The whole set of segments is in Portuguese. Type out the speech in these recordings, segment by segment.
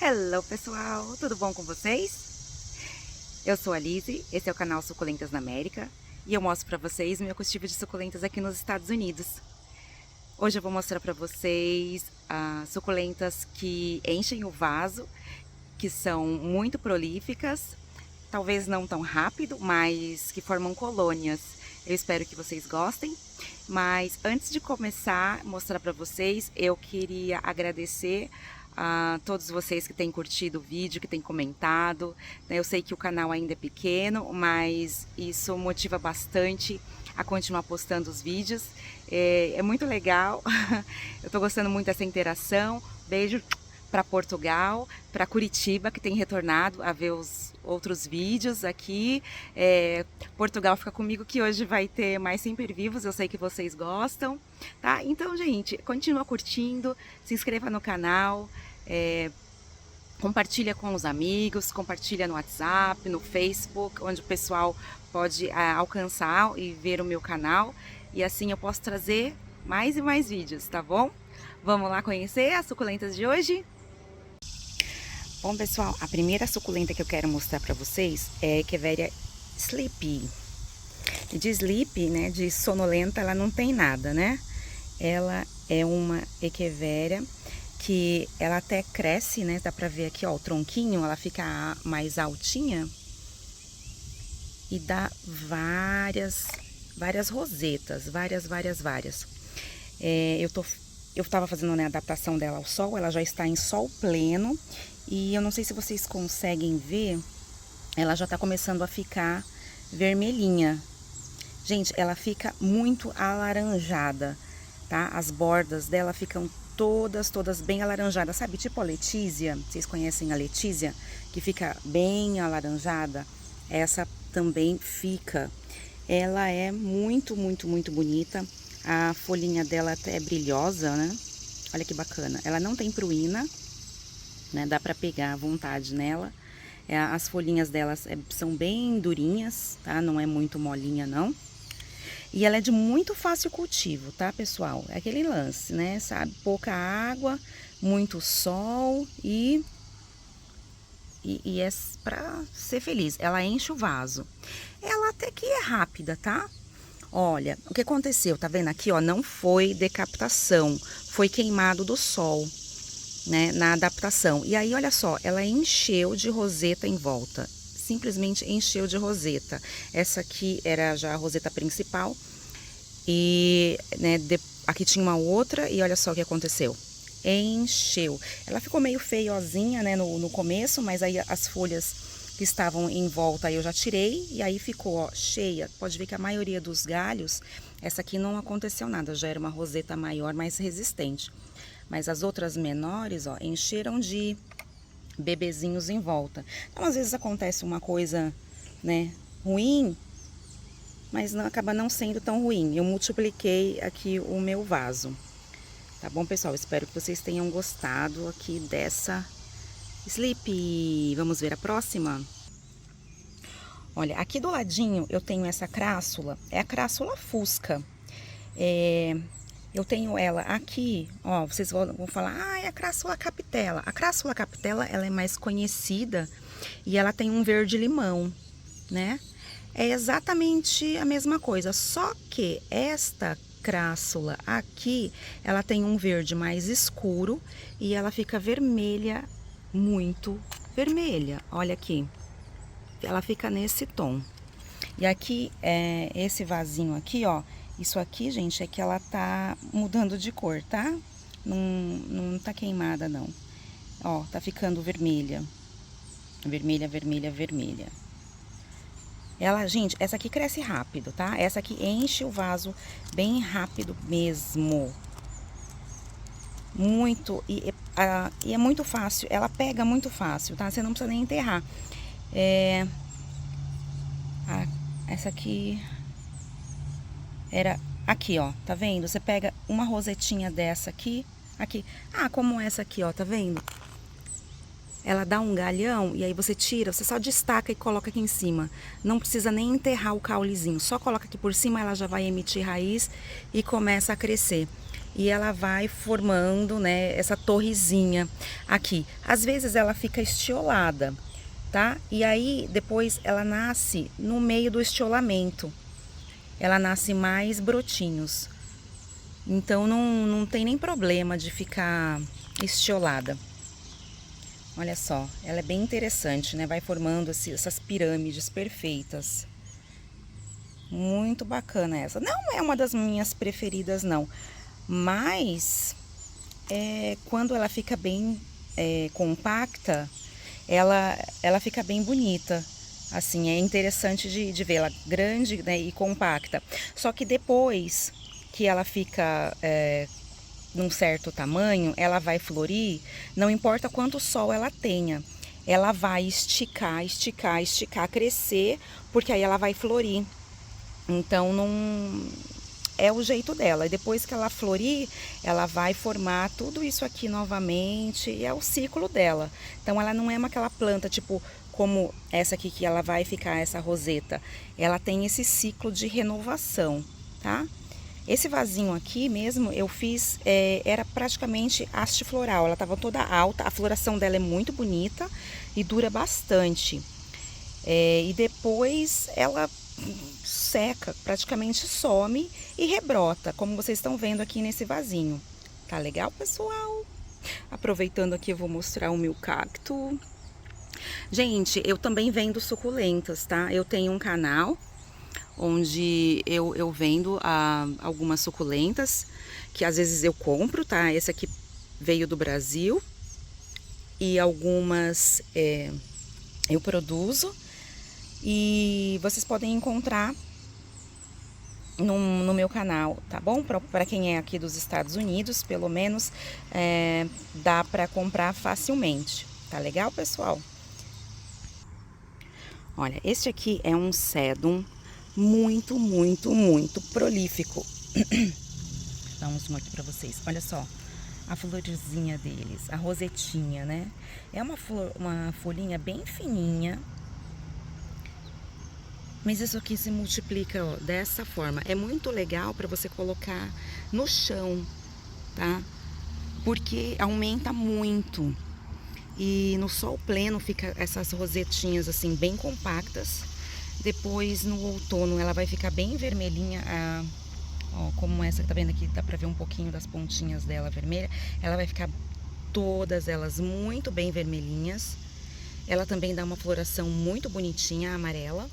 Hello pessoal, tudo bom com vocês? Eu sou a Lizzy, esse é o canal Suculentas na América e eu mostro para vocês meu cultivo de suculentas aqui nos Estados Unidos. Hoje eu vou mostrar para vocês suculentas que enchem o vaso, que são muito prolíficas, talvez não tão rápido, mas que formam colônias. Eu espero que vocês gostem, mas antes de começar a mostrar para vocês, eu queria agradecer a todos vocês que têm curtido o vídeo, que têm comentado. Eu sei que o canal ainda é pequeno, mas isso motiva bastante a continuar postando os vídeos. É muito legal, eu tô gostando muito dessa interação. Beijo para Portugal, para Curitiba, que tem retornado a ver os outros vídeos aqui. Portugal fica comigo que hoje vai ter mais Sempre Vivos, eu sei que vocês gostam, tá? Então, gente, continua curtindo, se inscreva no canal, compartilha com os amigos, compartilha no WhatsApp, no Facebook, onde o pessoal pode alcançar e ver o meu canal, e assim eu posso trazer mais e mais vídeos, tá bom? Vamos lá conhecer as suculentas de hoje? Bom, pessoal, a primeira suculenta que eu quero mostrar para vocês é a Echeveria Sleepy. De sleepy, né, de sonolenta, ela não tem nada, né? Ela é uma Echeveria que ela até cresce, né? Dá pra ver aqui, ó, o tronquinho, ela fica mais altinha e dá várias rosetas, várias. Eu tava fazendo, né, a adaptação dela ao sol, ela já está em sol pleno e eu não sei se vocês conseguem ver, ela já tá começando a ficar vermelhinha. Gente, ela fica muito alaranjada, tá? As bordas dela ficam todas bem alaranjadas, sabe? Tipo a letísia, vocês conhecem a letísia? Que fica bem alaranjada. Essa também fica. Ela é muito bonita. A folhinha dela até é brilhosa, né? Olha que bacana. Ela não tem pruína, né? Dá pra pegar à vontade nela. As folhinhas delas são bem durinhas, tá? Não é muito molinha, não. E ela é de muito fácil cultivo, tá, pessoal? É aquele lance, né? Sabe? Pouca água, muito sol e é pra ser feliz. Ela enche o vaso. Ela até que é rápida, tá? Olha, o que aconteceu? Tá vendo aqui, ó? Não foi decapitação, foi queimado do sol, né? Na adaptação. E aí, olha só, ela encheu de roseta em volta. Simplesmente encheu de roseta. Essa aqui era já a roseta principal. E, né, aqui tinha uma outra e olha só o que aconteceu. Encheu. Ela ficou meio feiozinha, né, no começo, mas aí as folhas que estavam em volta eu já tirei e aí ficou, ó, cheia. Pode ver que a maioria dos galhos, essa aqui não aconteceu nada, já era uma roseta maior, mais resistente. Mas as outras menores, ó, encheram de bebezinhos em volta. Então, às vezes acontece uma coisa, né, ruim, mas não, acaba não sendo tão ruim. Eu multipliquei aqui o meu vaso. Tá bom, pessoal? Espero que vocês tenham gostado aqui dessa Sleepy. Vamos ver a próxima? Olha, aqui do ladinho eu tenho essa crassula, é a crassula fusca. Eu tenho ela aqui, ó, vocês vão falar, ah, é a crassula capitela. A crassula capitela, ela é mais conhecida e ela tem um verde limão, né? É exatamente a mesma coisa, só que esta crassula aqui, ela tem um verde mais escuro e ela fica vermelha, muito vermelha. Olha aqui, ela fica nesse tom. E aqui, esse vasinho aqui, ó, isso aqui, gente, é que ela tá mudando de cor, tá? Não tá queimada, não. Ó, tá ficando vermelha. Vermelha. Ela, gente, essa aqui cresce rápido, tá? Essa aqui enche o vaso bem rápido mesmo. Muito, e é muito fácil, ela pega muito fácil, tá? Você não precisa nem enterrar. Essa aqui era aqui, ó, tá vendo? Você pega uma rosetinha dessa aqui, como essa aqui, ó, tá vendo? Ela dá um galhão e aí você tira, você só destaca e coloca aqui em cima. Não precisa nem enterrar o caulezinho, só coloca aqui por cima, ela já vai emitir raiz e começa a crescer. e ela vai formando, né, essa torrezinha aqui. Às vezes ela fica estiolada, tá? E aí depois ela nasce no meio do estiolamento. Ela nasce mais brotinhos. Então não tem nem problema de ficar estiolada. Olha só, ela é bem interessante, né? Vai formando essas pirâmides perfeitas. Muito bacana essa. Não é uma das minhas preferidas, não. Mas quando ela fica bem compacta, ela fica bem bonita. Assim, é interessante de ver ela grande, né, e compacta. Só que depois que ela fica num certo tamanho, ela vai florir, não importa quanto sol ela tenha. Ela vai esticar, esticar, esticar, crescer, porque aí ela vai florir. Então, não é o jeito dela. E depois que ela florir, ela vai formar tudo isso aqui novamente. E é o ciclo dela. Então, ela não é aquela planta, tipo, como essa aqui, que ela vai ficar essa roseta. Ela tem esse ciclo de renovação, tá? Esse vasinho aqui mesmo, eu fiz, era praticamente haste floral. Ela tava toda alta, a floração dela é muito bonita e dura bastante. E depois ela seca, praticamente some e rebrota, como vocês estão vendo aqui nesse vasinho. Tá legal, pessoal? Aproveitando aqui, eu vou mostrar o meu cacto. Gente, eu também vendo suculentas, tá? Eu tenho um canal onde eu vendo algumas suculentas, que às vezes eu compro, tá? Esse aqui veio do Brasil e algumas eu produzo. E vocês podem encontrar no meu canal, tá bom? Para quem é aqui dos Estados Unidos, pelo menos dá para comprar facilmente. Tá legal, pessoal? Olha, este aqui é um sedum muito, muito, muito prolífico. Vou dar um zoom aqui para vocês. Olha só a florzinha deles, a rosetinha, né? É uma folhinha bem fininha. Mas isso aqui se multiplica, ó, dessa forma. É muito legal para você colocar no chão, tá? Porque aumenta muito. E no sol pleno fica essas rosetinhas assim bem compactas. Depois no outono ela vai ficar bem vermelhinha, ó, como essa que tá vendo aqui, dá pra ver um pouquinho das pontinhas dela vermelha. Ela vai ficar todas elas muito bem vermelhinhas. Ela também dá uma floração muito bonitinha, amarela.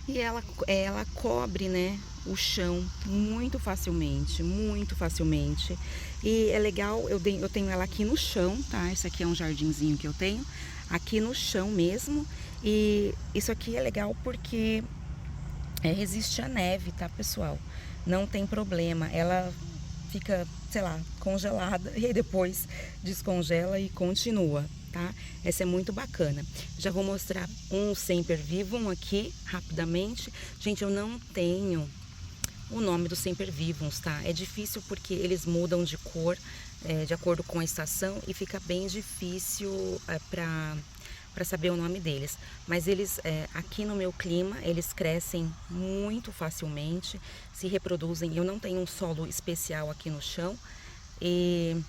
E ela cobre, né, o chão muito facilmente, muito facilmente. E é legal, eu tenho ela aqui no chão, tá? Esse aqui é um jardinzinho que eu tenho, aqui no chão mesmo. E isso aqui é legal porque resiste à neve, tá, pessoal? Não tem problema, ela fica, sei lá, congelada e aí depois descongela e continua, tá? Essa é muito bacana. Já vou mostrar um Sempervivum aqui, rapidamente. Gente, eu não tenho o nome dos Sempervivums, tá? É difícil porque eles mudam de cor de acordo com a estação e fica bem difícil para saber o nome deles. Mas eles, aqui no meu clima, eles crescem muito facilmente, se reproduzem. Eu não tenho um solo especial aqui no chão e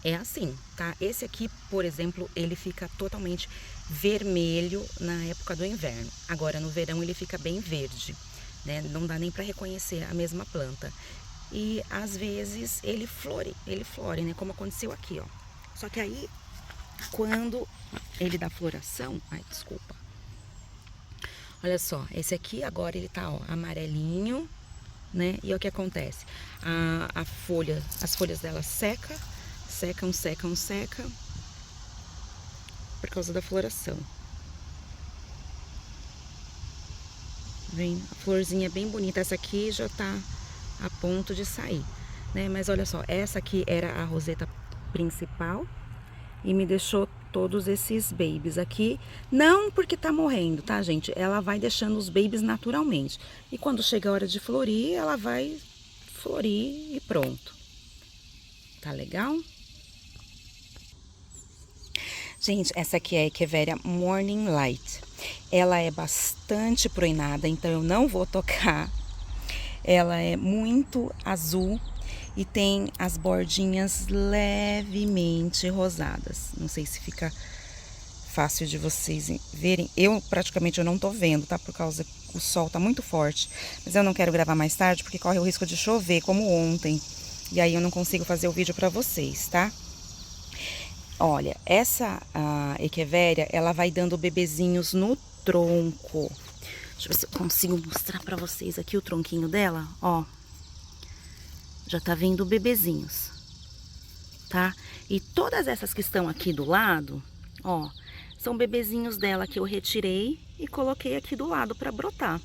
é assim, tá? Esse aqui, por exemplo, ele fica totalmente vermelho na época do inverno. Agora, no verão, ele fica bem verde, né? Não dá nem para reconhecer a mesma planta. E, às vezes, ele flore, né? Como aconteceu aqui, ó. Só que aí, quando ele dá floração... Ai, desculpa. Olha só, esse aqui agora ele tá, ó, amarelinho, né? E o que acontece? As folhas dela secam, por causa da floração. Vem, a florzinha é bem bonita. Essa aqui já tá a ponto de sair, né? Mas olha só, essa aqui era a roseta principal e me deixou todos esses babies aqui. Não porque tá morrendo, tá, gente? Ela vai deixando os babies naturalmente. E quando chega a hora de florir, ela vai florir e pronto. Tá legal? Gente, essa aqui é a Echeveria Morning Light. Ela é bastante proinada, então eu não vou tocar. Ela é muito azul e tem as bordinhas levemente rosadas. Não sei se fica fácil de vocês verem. Eu praticamente eu não tô vendo, tá? Por causa que o sol tá muito forte. Mas eu não quero gravar mais tarde porque corre o risco de chover, como ontem. E aí eu não consigo fazer o vídeo pra vocês, tá? Olha, essa Echeveria, ela vai dando bebezinhos no tronco. Deixa eu ver se eu consigo mostrar pra vocês aqui o tronquinho dela, ó. Já tá vindo bebezinhos, tá? E todas essas que estão aqui do lado, ó, são bebezinhos dela que eu retirei e coloquei aqui do lado pra brotar.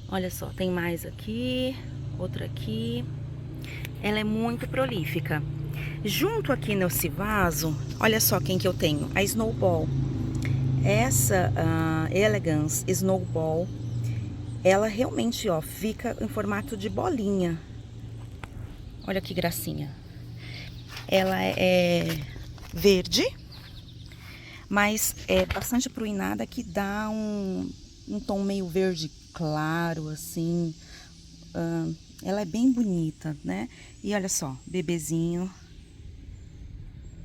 Olha só, tem mais aqui, outra aqui. Ela é muito prolífica. Junto aqui nesse vaso, olha só quem que eu tenho, a Snowball. Essa Elegance Snowball, ela realmente, ó, fica em formato de bolinha. Olha que gracinha. Ela é verde, mas é bastante pruinada, que dá um tom meio verde claro, assim. Ela é bem bonita, né? E olha só, bebezinho.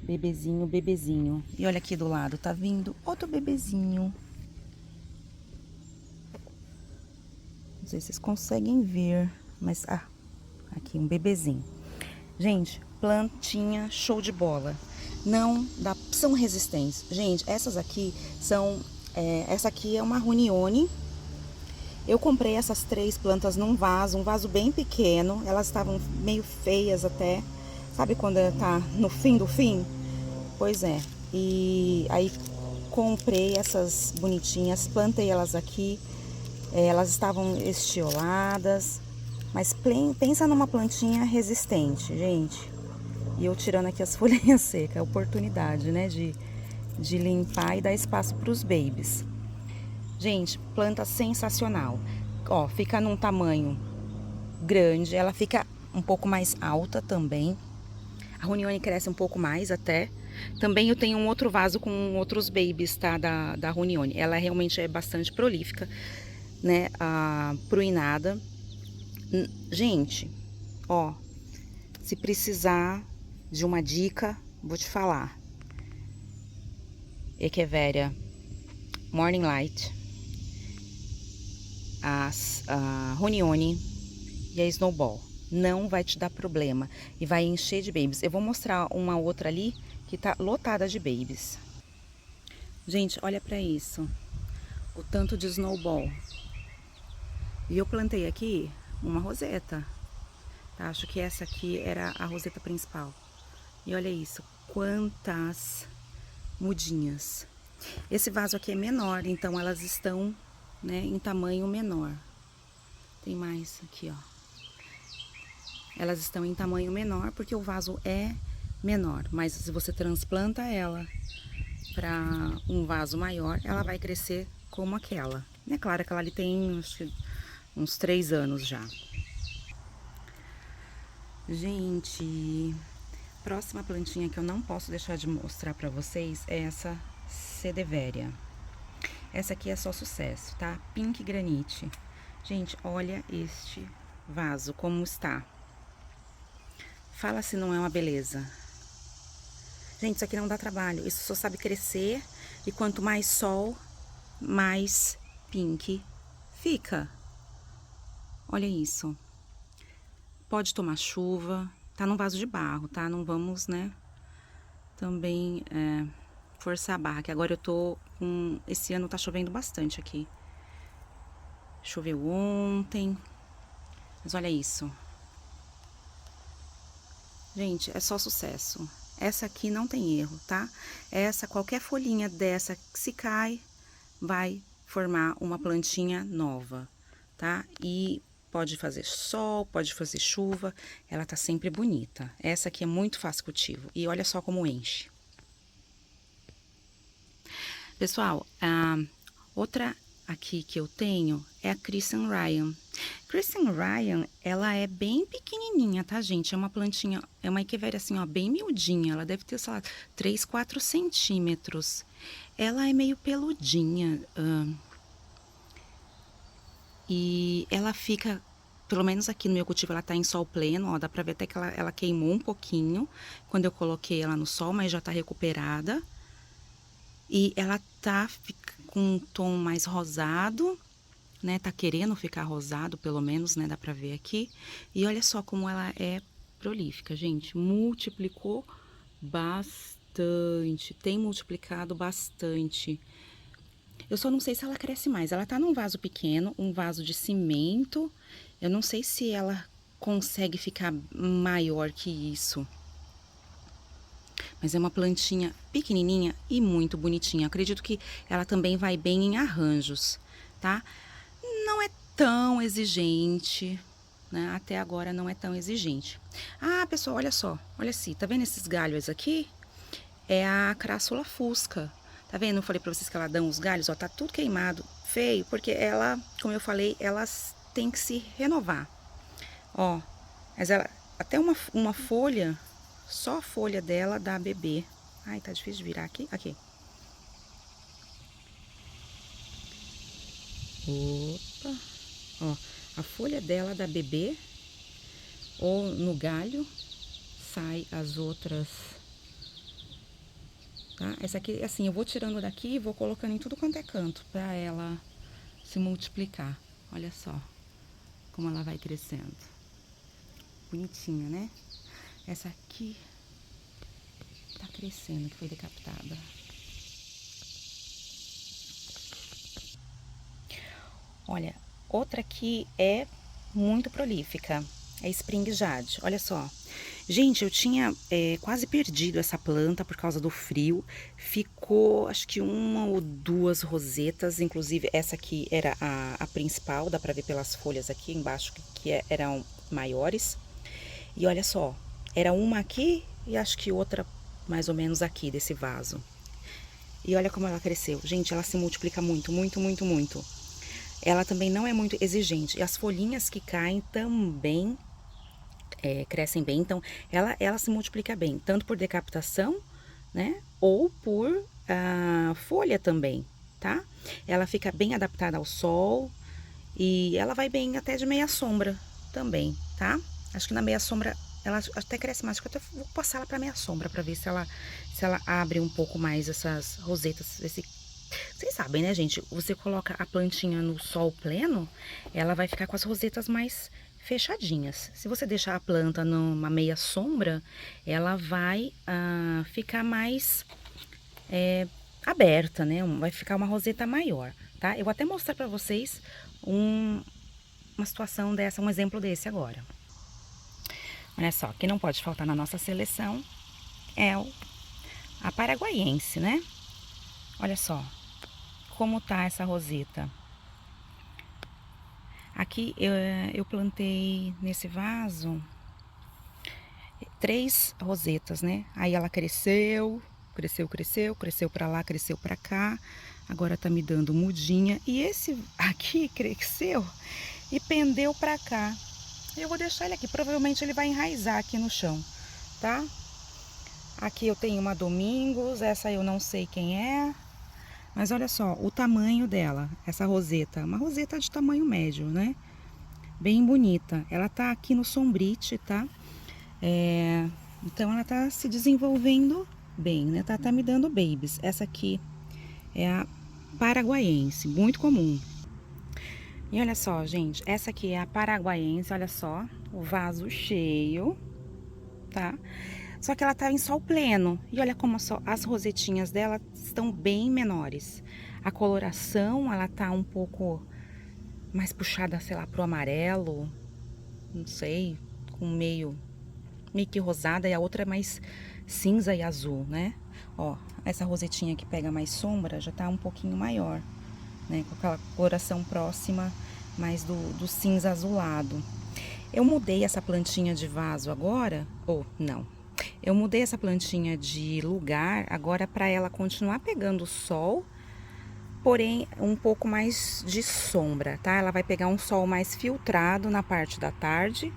Bebezinho, bebezinho. E olha aqui do lado, tá vindo outro bebezinho. Não sei se vocês conseguem ver, mas... aqui um bebezinho. Gente, plantinha show de bola. Não dá, são resistentes. Gente, essas aqui são... essa aqui é uma Runione. Eu comprei essas 3 plantas num vaso, um vaso bem pequeno. Elas estavam meio feias até. Sabe quando tá no fim do fim? Pois é. E aí comprei essas bonitinhas, plantei elas aqui. Elas estavam estioladas. Mas pensa numa plantinha resistente, gente. E eu tirando aqui as folhinhas secas, é a oportunidade, né, de limpar e dar espaço para os babies. Gente, planta sensacional. Ó, fica num tamanho grande, ela fica um pouco mais alta também. A Runione cresce um pouco mais até. Também eu tenho um outro vaso com outros babies, tá, da Runione. Ela realmente é bastante prolífica, né, pruinada. Gente, ó, se precisar de uma dica, vou te falar. Echeveria Morning Light, a Runione e a Snowball. Não vai te dar problema e vai encher de babies. Eu vou mostrar uma outra ali que tá lotada de babies. Gente, olha pra isso. O tanto de Snowball. E eu plantei aqui uma roseta. Tá? Acho que essa aqui era a roseta principal. E olha isso, quantas mudinhas. Esse vaso aqui é menor, então elas estão, né, em tamanho menor. Tem mais aqui, ó. Elas estão em tamanho menor porque o vaso é menor. Mas se você transplanta ela para um vaso maior, ela vai crescer como aquela. É claro que ela ali tem, acho que, uns 3 anos já. Gente, próxima plantinha que eu não posso deixar de mostrar pra vocês é essa Sedeveria. Essa aqui é só sucesso, tá? Pink Granite. Gente, olha este vaso como está. Fala se não é uma beleza. Gente, isso aqui não dá trabalho. Isso só sabe crescer e quanto mais sol, mais pink fica. Olha isso. Pode tomar chuva. Tá num vaso de barro, tá? Não vamos, né, também forçar a barra, que agora eu tô com... Esse ano tá chovendo bastante aqui. Choveu ontem. Mas olha isso. Gente, é só sucesso. Essa aqui não tem erro, tá? Essa, qualquer folhinha dessa que se cai, vai formar uma plantinha nova, tá? E pode fazer sol, pode fazer chuva, ela tá sempre bonita. Essa aqui é muito fácil cultivo. E olha só como enche. Pessoal, outra aqui que eu tenho é a Christian Ryan. Christian Ryan, ela é bem pequenininha, tá, gente? É uma plantinha, é uma Echeveria assim, ó, bem miudinha. Ela deve ter, sei lá, 3, 4 centímetros. Ela é meio peludinha. E ela fica Pelo menos aqui no meu cultivo ela tá em sol pleno, ó, dá pra ver até que ela queimou um pouquinho quando eu coloquei ela no sol, mas já tá recuperada. E ela tá com um tom mais rosado, né? Tá querendo ficar rosado, pelo menos, né? Dá pra ver aqui. E olha só como ela é prolífica, gente. Multiplicou bastante, tem multiplicado bastante. Eu só não sei se ela cresce mais. Ela tá num vaso pequeno, um vaso de cimento. Eu não sei se ela consegue ficar maior que isso. Mas é uma plantinha pequenininha e muito bonitinha. Acredito que ela também vai bem em arranjos, tá? Não é tão exigente, né? Até agora não é tão exigente. Ah, pessoal, olha só. Olha assim, tá vendo esses galhos aqui? É a crassula fusca. Tá vendo? Eu falei pra vocês que ela dá uns galhos, ó, tá tudo queimado, feio, porque ela, como eu falei, elas têm que se renovar. Ó, mas ela, até uma folha, só a folha dela dá bebê. Ai, tá difícil de virar aqui. Aqui. Opa. Ó, a folha dela dá bebê. Ou no galho sai as outras. Tá? Essa aqui, assim, eu vou tirando daqui e vou colocando em tudo quanto é canto pra ela se multiplicar. Olha só como ela vai crescendo. Bonitinha, né? Essa aqui tá crescendo, que foi decapitada. Olha, outra aqui é muito prolífica. É Spring Jade, olha só. Gente, eu tinha quase perdido essa planta por causa do frio. Ficou, acho que uma ou duas rosetas. Inclusive, essa aqui era a principal. Dá pra ver pelas folhas aqui embaixo que eram maiores. E olha só, era uma aqui e acho que outra mais ou menos aqui desse vaso. E olha como ela cresceu. Gente, ela se multiplica muito, muito, muito, muito. Ela também não é muito exigente. E as folhinhas que caem também crescem bem. Então, ela se multiplica bem, tanto por decapitação, né? Ou por folha também, tá? Ela fica bem adaptada ao sol e ela vai bem até de meia sombra também, tá? Acho que na meia sombra ela até cresce mais. Acho que eu até vou passar ela para meia sombra para ver se ela abre um pouco mais essas rosetas. Vocês sabem, né, gente? Você coloca a plantinha no sol pleno, ela vai ficar com as rosetas mais fechadinhas. Se você deixar a planta numa meia sombra, ela vai ficar mais aberta, né? Vai ficar uma roseta maior, tá? Eu vou até mostrar para vocês uma situação dessa, um exemplo desse agora. Olha só, que não pode faltar na nossa seleção é a paraguaiense, né? Olha só como tá essa roseta. Aqui eu plantei nesse vaso 3 rosetas, né? Aí ela cresceu, cresceu, cresceu, cresceu pra lá, cresceu pra cá. Agora tá me dando mudinha. E esse aqui cresceu e pendeu pra cá. Eu vou deixar ele aqui, provavelmente ele vai enraizar aqui no chão, tá? Aqui eu tenho uma Domingos, essa eu não sei quem é. Mas olha só, o tamanho dela, essa roseta, uma roseta de tamanho médio, né? Bem bonita. Ela tá aqui no sombrite, tá? Então ela tá se desenvolvendo bem, né? Tá me dando babies. Essa aqui é a paraguaiense, muito comum. E olha só, gente, essa aqui é a paraguaiense, olha só, o vaso cheio, tá? Só que ela tá em sol pleno. E olha como só as rosetinhas dela estão bem menores. A coloração, ela tá um pouco mais puxada, sei lá, pro amarelo. Não sei, com meio que rosada. E a outra é mais cinza e azul, né? Ó, essa rosetinha que pega mais sombra já tá um pouquinho maior, né? Com aquela coloração próxima, mais do cinza azulado. Eu mudei essa plantinha de vaso agora, ou não. Eu mudei essa plantinha de lugar agora para ela continuar pegando sol, porém um pouco mais de sombra, tá? Ela vai pegar um sol mais filtrado na parte da tarde.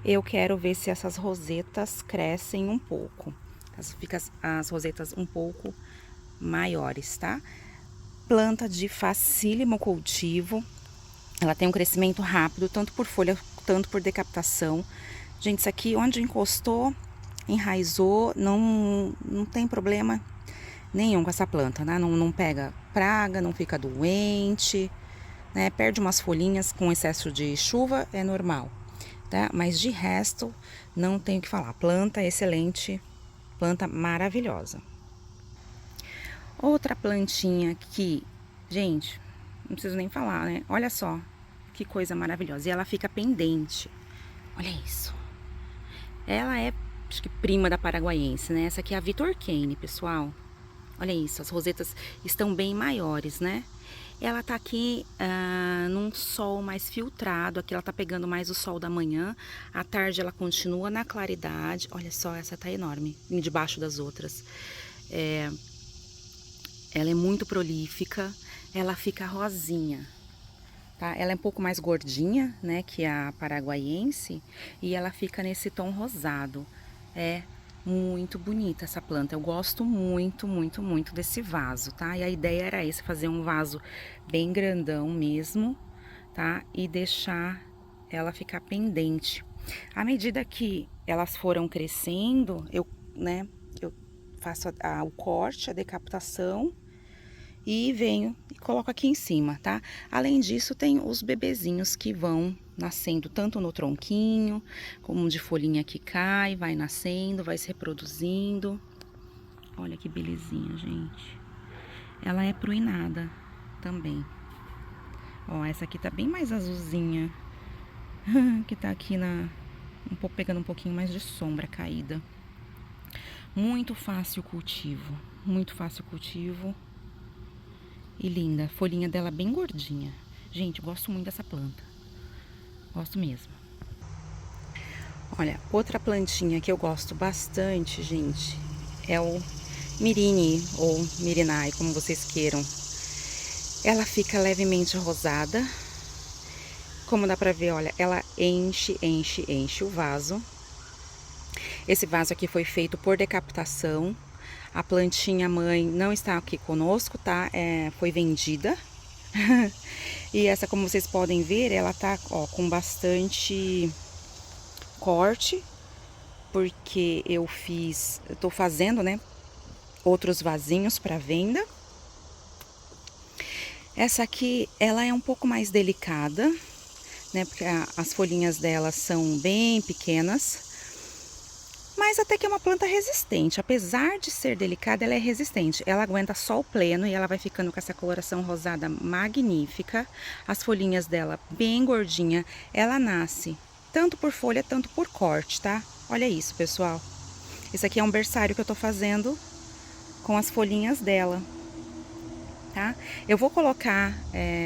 Eu quero ver se essas rosetas crescem um pouco. Ficam as rosetas um pouco maiores, tá? Planta de facílimo cultivo. Ela tem um crescimento rápido, tanto por folha tanto por decapitação. Gente, isso aqui onde encostou, enraizou, não tem problema nenhum com essa planta, né? Não pega praga, não fica doente, né? Perde umas folhinhas com excesso de chuva, é normal, tá? Mas de resto, não tenho o que falar. Planta excelente, planta maravilhosa. Outra plantinha que, gente, não preciso nem falar, né? Olha só, que coisa maravilhosa. E ela fica pendente. Olha isso. Ela é, acho que prima da paraguaiense, né? Essa aqui é a Vitor Kane, pessoal. Olha isso, as rosetas estão bem maiores, né? Ela tá aqui num sol mais filtrado. Aqui ela tá pegando mais o sol da manhã. À tarde ela continua na claridade. Olha só, essa tá enorme, debaixo das outras. Ela é muito prolífica. Ela fica rosinha, tá? Ela é um pouco mais gordinha, né, que a paraguaiense. E ela fica nesse tom rosado. É muito bonita essa planta. Eu gosto muito, muito, muito desse vaso, tá? E a ideia era essa, fazer um vaso bem grandão mesmo, tá? E deixar ela ficar pendente. À medida que elas foram crescendo, eu faço o corte, a decapitação e venho e coloco aqui em cima, tá? Além disso, tem os bebezinhos que vão nascendo tanto no tronquinho, como de folhinha que cai, vai nascendo, vai se reproduzindo. Olha que belezinha, gente. Ela é pruinada também. Ó, essa aqui tá bem mais azulzinha, que tá aqui pegando um pouquinho mais de sombra caída. Muito fácil o cultivo, muito fácil o cultivo. E linda, a folhinha dela bem gordinha. Gente, eu gosto muito dessa planta. Gosto mesmo. Olha, outra plantinha que eu gosto bastante, gente, é o Mirini, ou Mirinai, como vocês queiram. Ela fica levemente rosada. Como dá pra ver, olha, ela enche, enche, enche o vaso. Esse vaso aqui foi feito por decapitação. A plantinha mãe não está aqui conosco, tá? Foi vendida. E essa, como vocês podem ver, ela tá, ó, com bastante corte, porque eu tô fazendo, né, outros vasinhos para venda. Essa aqui, ela é um pouco mais delicada, né, porque as folhinhas dela são bem pequenas. Mas até que é uma planta resistente, apesar de ser delicada, ela é resistente. Ela aguenta sol pleno e ela vai ficando com essa coloração rosada magnífica. As folhinhas dela bem gordinha. Ela nasce tanto por folha, tanto por corte, tá? Olha isso, pessoal. Esse aqui é um berçário que eu tô fazendo com as folhinhas dela, tá? Eu vou colocar,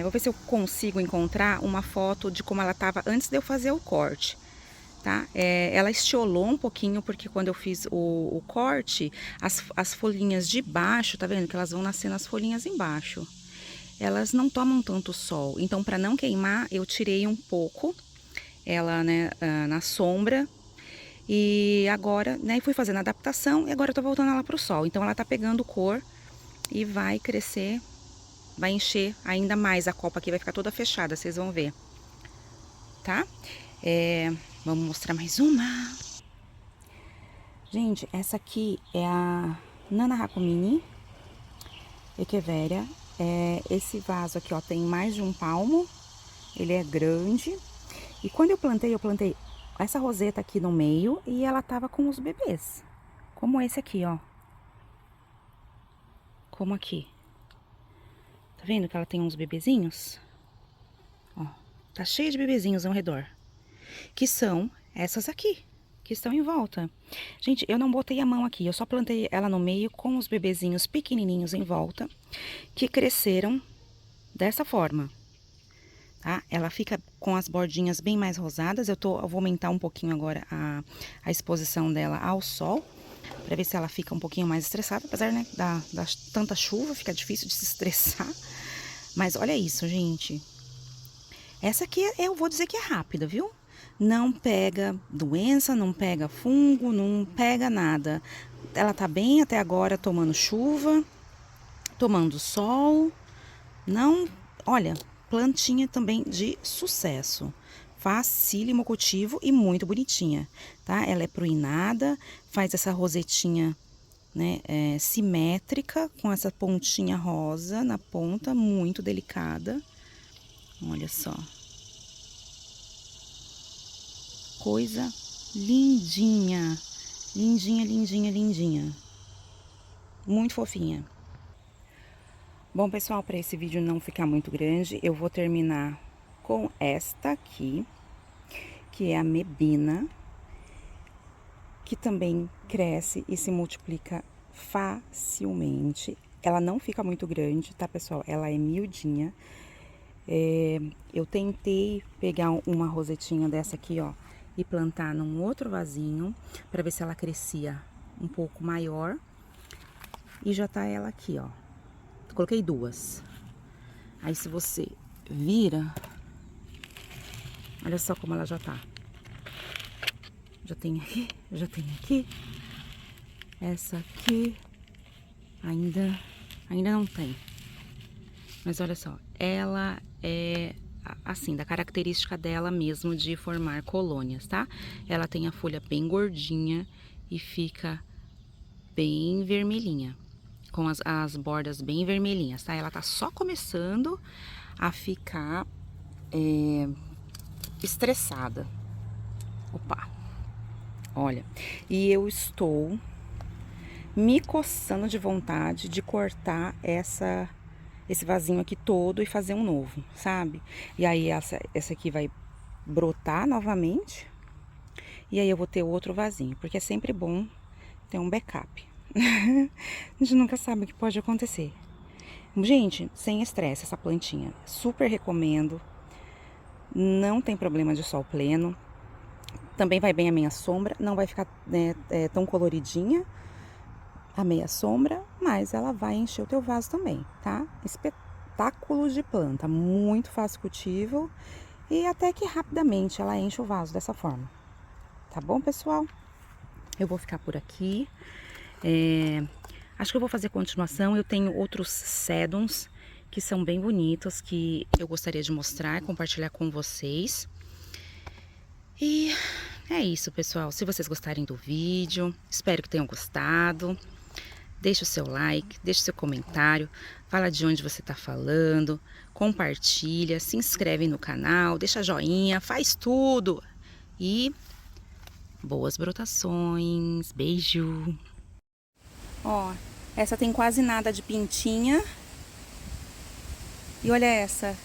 vou ver se eu consigo encontrar uma foto de como ela tava antes de eu fazer o corte. Tá? Ela estiolou um pouquinho, porque quando eu fiz o corte, as folhinhas de baixo, tá vendo? Que elas vão nascendo as folhinhas embaixo. Elas não tomam tanto sol, então para não queimar, eu tirei um pouco ela, né, na sombra. E agora, né, fui fazendo a adaptação e agora eu tô voltando ela pro sol. Então ela tá pegando cor e vai crescer, vai encher ainda mais a copa aqui, vai ficar toda fechada, vocês vão ver, tá? Vamos mostrar mais uma. Gente, essa aqui é a Nana Hakumini Echeveria. Esse vaso aqui, ó, tem mais de um palmo. Ele é grande. E quando eu plantei essa roseta aqui no meio e ela tava com os bebês. Como esse aqui, ó. Como aqui. Tá vendo que ela tem uns bebezinhos? Ó, tá cheio de bebezinhos ao redor. Que são essas aqui, que estão em volta. Gente, eu não botei a mão aqui, eu só plantei ela no meio com os bebezinhos pequenininhos em volta, que cresceram dessa forma, tá? Ela fica com as bordinhas bem mais rosadas. Eu vou aumentar um pouquinho agora a exposição dela ao sol, para ver se ela fica um pouquinho mais estressada, apesar, né, da tanta chuva, fica difícil de se estressar. Mas olha isso, gente. Essa aqui, eu vou dizer que é rápida, viu? Não pega doença, não pega fungo, não pega nada. Ela tá bem até agora, tomando chuva, tomando sol. Não, olha, plantinha também de sucesso. Facílimo cultivo e muito bonitinha, tá? Ela é pruinada, faz essa rosetinha, né, simétrica, com essa pontinha rosa na ponta, muito delicada. Olha só. Coisa lindinha. Lindinha, lindinha, lindinha. Muito fofinha. Bom, pessoal, para esse vídeo não ficar muito grande, eu vou terminar com esta aqui, que é a mebina, que também cresce e se multiplica facilmente. Ela não fica muito grande, tá, pessoal? Ela é miudinha. Eu tentei pegar uma rosetinha dessa aqui, ó, e plantar num outro vasinho, para ver se ela crescia um pouco maior. E já tá ela aqui, ó. Coloquei duas. Aí, se você vira, olha só como ela já tá. Já tem aqui, já tem aqui. Essa aqui ainda não tem. Mas olha só, ela é assim, da característica dela mesmo de formar colônias, tá? Ela tem a folha bem gordinha e fica bem vermelhinha, com as bordas bem vermelhinhas, tá? Ela tá só começando a ficar estressada. Opa! Olha, e eu estou me coçando de vontade de cortar esse vasinho aqui todo e fazer um novo, sabe? E aí essa aqui vai brotar novamente. E aí eu vou ter outro vasinho, porque é sempre bom ter um backup. A gente nunca sabe o que pode acontecer. Gente, sem estresse essa plantinha. Super recomendo. Não tem problema de sol pleno. Também vai bem a meia sombra. Não vai ficar, né, tão coloridinha a meia sombra, mas ela vai encher o teu vaso também, tá? Espetáculo de planta, muito fácil cultivo e até que rapidamente ela enche o vaso dessa forma. Tá bom, pessoal? Eu vou ficar por aqui. Acho que eu vou fazer continuação. Eu tenho outros sedums que são bem bonitos, que eu gostaria de mostrar, compartilhar com vocês. E é isso, pessoal. Se vocês gostarem do vídeo, espero que tenham gostado. Deixa o seu like, deixa o seu comentário, fala de onde você está falando, compartilha, se inscreve no canal, deixa joinha, faz tudo. E boas brotações, beijo! Ó, essa tem quase nada de pintinha. E olha essa.